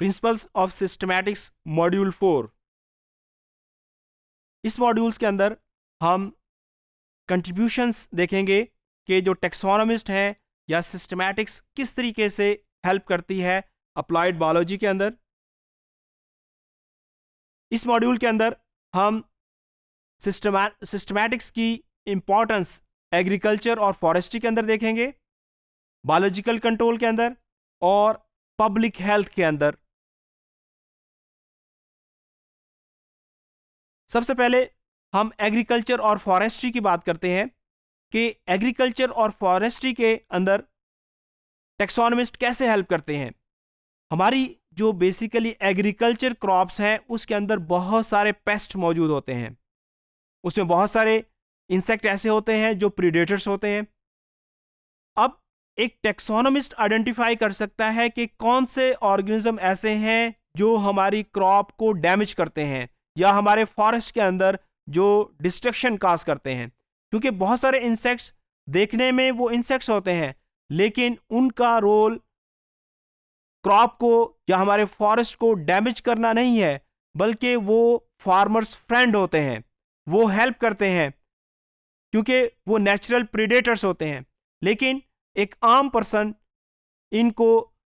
Principles of systematics module 4। इस modules के अंदर हम कंट्रीब्यूशंस देखेंगे कि जो टेक्सोनोमिस्ट हैं या सिस्टमैटिक्स किस तरीके से हेल्प करती है अप्लाइड बायोलॉजी के अंदर। इस मॉड्यूल के अंदर हम सिस्टमैटिक्स की इंपॉर्टेंस एग्रीकल्चर और फॉरेस्ट्री के अंदर देखेंगे, बायोलॉजिकल कंट्रोल के अंदर और पब्लिक हेल्थ के अंदर। सबसे पहले हम एग्रीकल्चर और फॉरेस्ट्री की बात करते हैं कि एग्रीकल्चर और फॉरेस्ट्री के अंदर टेक्सोनोमिस्ट कैसे हेल्प करते हैं। हमारी जो बेसिकली एग्रीकल्चर क्रॉप्स हैं उसके अंदर बहुत सारे पेस्ट मौजूद होते हैं, उसमें बहुत सारे इंसेक्ट ऐसे होते हैं जो प्रीडेटर्स होते हैं। अब एक टेक्सोनोमिस्ट आइडेंटिफाई कर सकता है कि कौन से ऑर्गेनिज्म ऐसे हैं जो हमारी क्रॉप को डैमेज करते हैं या हमारे फॉरेस्ट के अंदर जो डिस्ट्रक्शन काज करते हैं, क्योंकि बहुत सारे इंसेक्ट्स देखने में वो इंसेक्ट्स होते हैं लेकिन उनका रोल क्रॉप को या हमारे फॉरेस्ट को डैमेज करना नहीं है, बल्कि वो फार्मर्स फ्रेंड होते हैं, वो हेल्प करते हैं क्योंकि वो नेचुरल प्रीडेटर्स होते हैं। लेकिन एक आम पर्सन इनको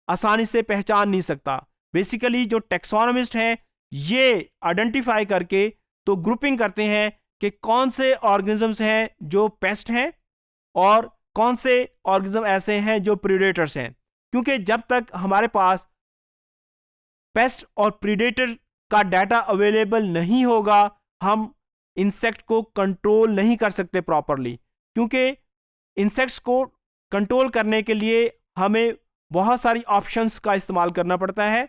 आसानी से पहचान नहीं सकता। बेसिकली जो टेक्सोनोमिस्ट हैं ये आइडेंटिफाई करके तो ग्रुपिंग करते हैं कि कौन से ऑर्गेनिजम्स हैं जो पेस्ट हैं और कौन से ऑर्गेनिज्म ऐसे हैं जो प्रीडेटर्स हैं, क्योंकि जब तक हमारे पास पेस्ट और प्रीडेटर का डाटा अवेलेबल नहीं होगा हम इंसेक्ट को कंट्रोल नहीं कर सकते प्रॉपरली। क्योंकि इंसेक्ट्स को कंट्रोल करने के लिए हमें बहुत सारी ऑप्शंस का इस्तेमाल करना पड़ता है।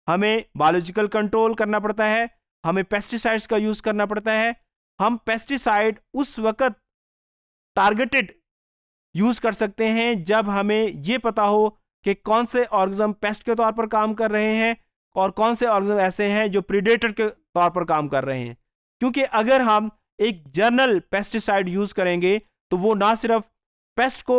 हमें बायोलॉजिकल कंट्रोल करना पड़ता है, हमें पेस्टिसाइड्स का यूज़ करना पड़ता है। हम पेस्टिसाइड उस वक्त टारगेटेड यूज़ कर सकते हैं जब हमें ये पता हो कि कौन से ऑर्गेनिज्म पेस्ट के तौर पर काम कर रहे हैं और कौन से ऑर्गेनिज्म ऐसे हैं जो प्रीडेटर के तौर पर काम कर रहे हैं। क्योंकि अगर हम एक जनरल पेस्टिसाइड यूज़ करेंगे तो वो ना सिर्फ पेस्ट को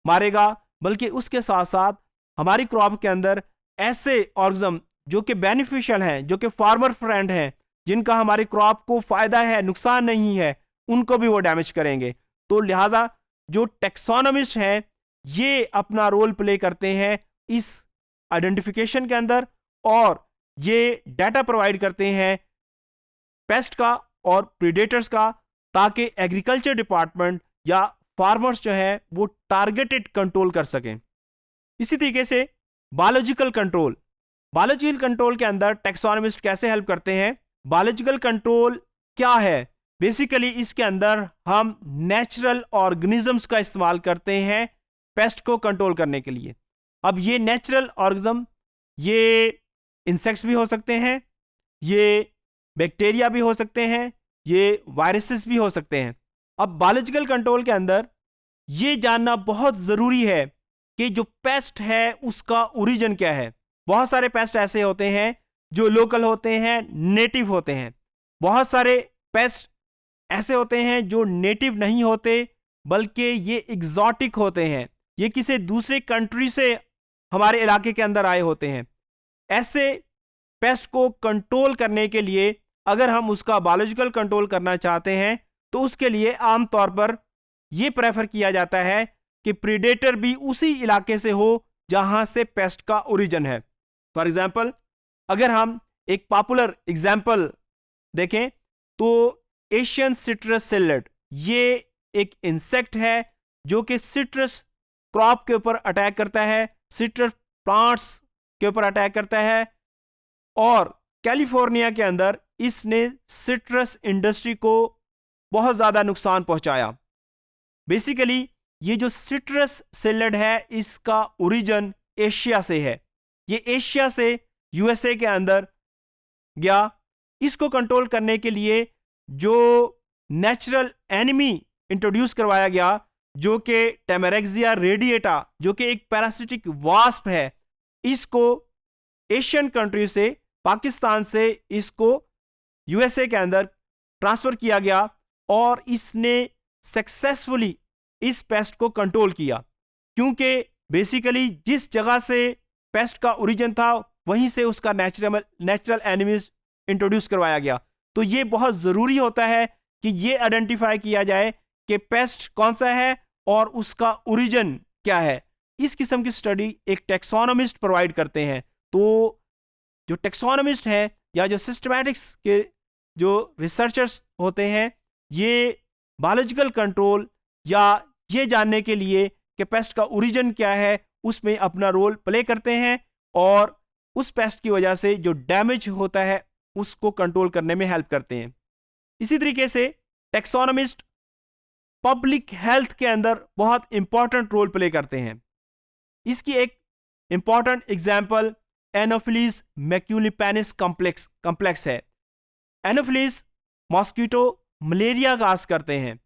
मारेगा बल्कि उसके साथ साथ हमारी क्रॉप के अंदर ऐसे ऑर्गेनिज्म जो कि बेनिफिशियल हैं, जो कि फार्मर फ्रेंड हैं, जिनका हमारी क्रॉप को फायदा है, नुकसान नहीं है, उनको भी वो डैमेज करेंगे। तो लिहाजा जो टेक्सोनोमिस्ट हैं ये अपना रोल प्ले करते हैं इस आइडेंटिफिकेशन के अंदर और ये डाटा प्रोवाइड करते हैं पेस्ट का और प्रीडेटर्स का, ताकि एग्रीकल्चर डिपार्टमेंट या फार्मर्स जो है वो टारगेटेड कंट्रोल कर सकें। इसी तरीके से बायोलॉजिकल कंट्रोल के अंदर टेक्सोनोमिस्ट कैसे हेल्प करते हैं। बायोलॉजिकल कंट्रोल क्या है? बेसिकली इसके अंदर हम नेचुरल ऑर्गेनिजम्स का इस्तेमाल करते हैं पेस्ट को कंट्रोल करने के लिए। अब ये नेचुरल ऑर्गेनिज्म ये इंसेक्ट्स भी हो सकते हैं, ये बैक्टीरिया भी हो सकते हैं, ये वायरसेस भी हो सकते हैं। अब बायोलॉजिकल कंट्रोल के अंदर ये जानना बहुत ज़रूरी है कि जो पेस्ट है उसका ओरिजिन क्या है। बहुत सारे पेस्ट ऐसे होते हैं जो लोकल होते हैं, नेटिव होते हैं। बहुत सारे पेस्ट ऐसे होते हैं जो नेटिव नहीं होते बल्कि ये एग्जॉटिक होते हैं, ये किसी दूसरे कंट्री से हमारे इलाके के अंदर आए होते हैं। ऐसे पेस्ट को कंट्रोल करने के लिए अगर हम उसका बायोलॉजिकल कंट्रोल करना चाहते हैं तो उसके लिए आमतौर पर यह प्रेफर किया जाता है कि प्रीडेटर भी उसी इलाके से हो जहां से पेस्ट का ओरिजिन है। फॉर एग्जांपल अगर हम एक पॉपुलर एग्जांपल देखें तो एशियन सिट्रस सिलेट, ये एक इंसेक्ट है जो कि सिट्रस क्रॉप के ऊपर अटैक करता है, सिट्रस प्लांट्स के ऊपर अटैक करता है और कैलिफोर्निया के अंदर इसने सिट्रस इंडस्ट्री को बहुत ज़्यादा नुकसान पहुंचाया। बेसिकली ये जो सिट्रस सिलेट है इसका ओरिजिन एशिया से है। ये एशिया से यूएसए के अंदर गया। इसको कंट्रोल करने के लिए जो नेचुरल एनिमी इंट्रोड्यूस करवाया गया जो कि टेमेरेक्सिया रेडिएटा, जो कि एक पैरासिटिक वास्प है, इसको एशियन कंट्री से, पाकिस्तान से इसको यूएसए के अंदर ट्रांसफर किया गया और इसने सक्सेसफुली इस पेस्ट को कंट्रोल किया। क्योंकि बेसिकली जिस जगह से पेस्ट का ओरिजिन था वहीं से उसका नेचुरल एनिमीज इंट्रोड्यूस करवाया गया। तो ये बहुत ज़रूरी होता है कि ये आइडेंटिफाई किया जाए कि पेस्ट कौन सा है और उसका ओरिजिन क्या है। इस किस्म की स्टडी एक टेक्सोनोमिस्ट प्रोवाइड करते हैं। तो जो टेक्सोनोमिस्ट हैं या जो सिस्टमैटिक्स के जो रिसर्चर्स होते हैं, ये बायोलॉजिकल कंट्रोल या ये जानने के लिए कि पेस्ट का ओरिजिन क्या है उसमें अपना रोल प्ले करते हैं और उस पेस्ट की वजह से जो डैमेज होता है उसको कंट्रोल करने में हेल्प करते हैं। इसी तरीके से टेक्सोनोमिस्ट पब्लिक हेल्थ के अंदर बहुत इंपॉर्टेंट रोल प्ले करते हैं। इसकी एक इंपॉर्टेंट एग्जाम्पल एनोफिलीज मैक्यूलिपेनिस कॉम्प्लेक्स है। एनोफिलीज मॉस्किटो मलेरिया काज करते हैं।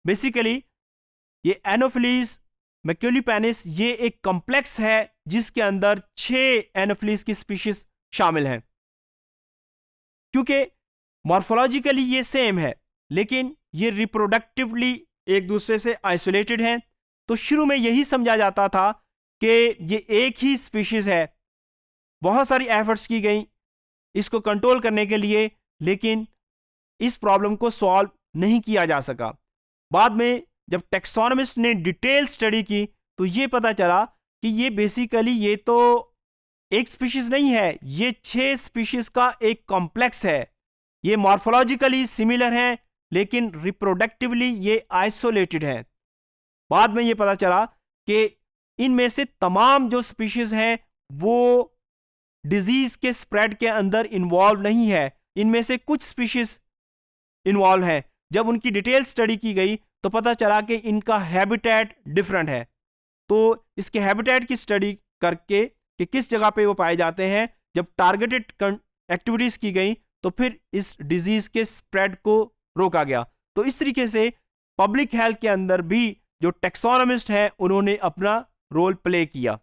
बेसिकली ये एनोफिलीज मैक्यूलिपेनिस ये एक कॉम्प्लेक्स है जिसके अंदर 6 एनोफिलीज की स्पीशीज शामिल हैं। क्योंकि मॉर्फोलॉजिकली ये सेम है लेकिन ये रिप्रोडक्टिवली एक दूसरे से आइसोलेटेड हैं, तो शुरू में यही समझा जाता था कि ये एक ही स्पीशीज है। बहुत सारी एफर्ट्स की गई इसको कंट्रोल करने के लिए, लेकिन इस प्रॉब्लम को सॉल्व नहीं किया जा सका। बाद में जब टेक्सोनोमिस्ट ने डिटेल स्टडी की तो ये पता चला कि ये बेसिकली ये तो एक स्पीशीज नहीं है, ये 6 स्पीशीज का एक कॉम्प्लेक्स है। ये मॉर्फोलॉजिकली सिमिलर हैं लेकिन रिप्रोडक्टिवली ये आइसोलेटेड है। बाद में ये पता चला कि इनमें से तमाम जो स्पीशीज हैं वो डिजीज के स्प्रेड के अंदर इन्वॉल्व नहीं है, इनमें से कुछ स्पीशीज इन्वॉल्व है। जब उनकी डिटेल स्टडी की गई तो पता चला कि इनका हैबिटेट डिफरेंट है। तो इसके हैबिटेट की स्टडी करके कि किस जगह पे वो पाए जाते हैं, जब टारगेटेड एक्टिविटीज की गई तो फिर इस डिजीज के स्प्रेड को रोका गया। तो इस तरीके से पब्लिक हेल्थ के अंदर भी जो टेक्सोनोमिस्ट हैं उन्होंने अपना रोल प्ले किया।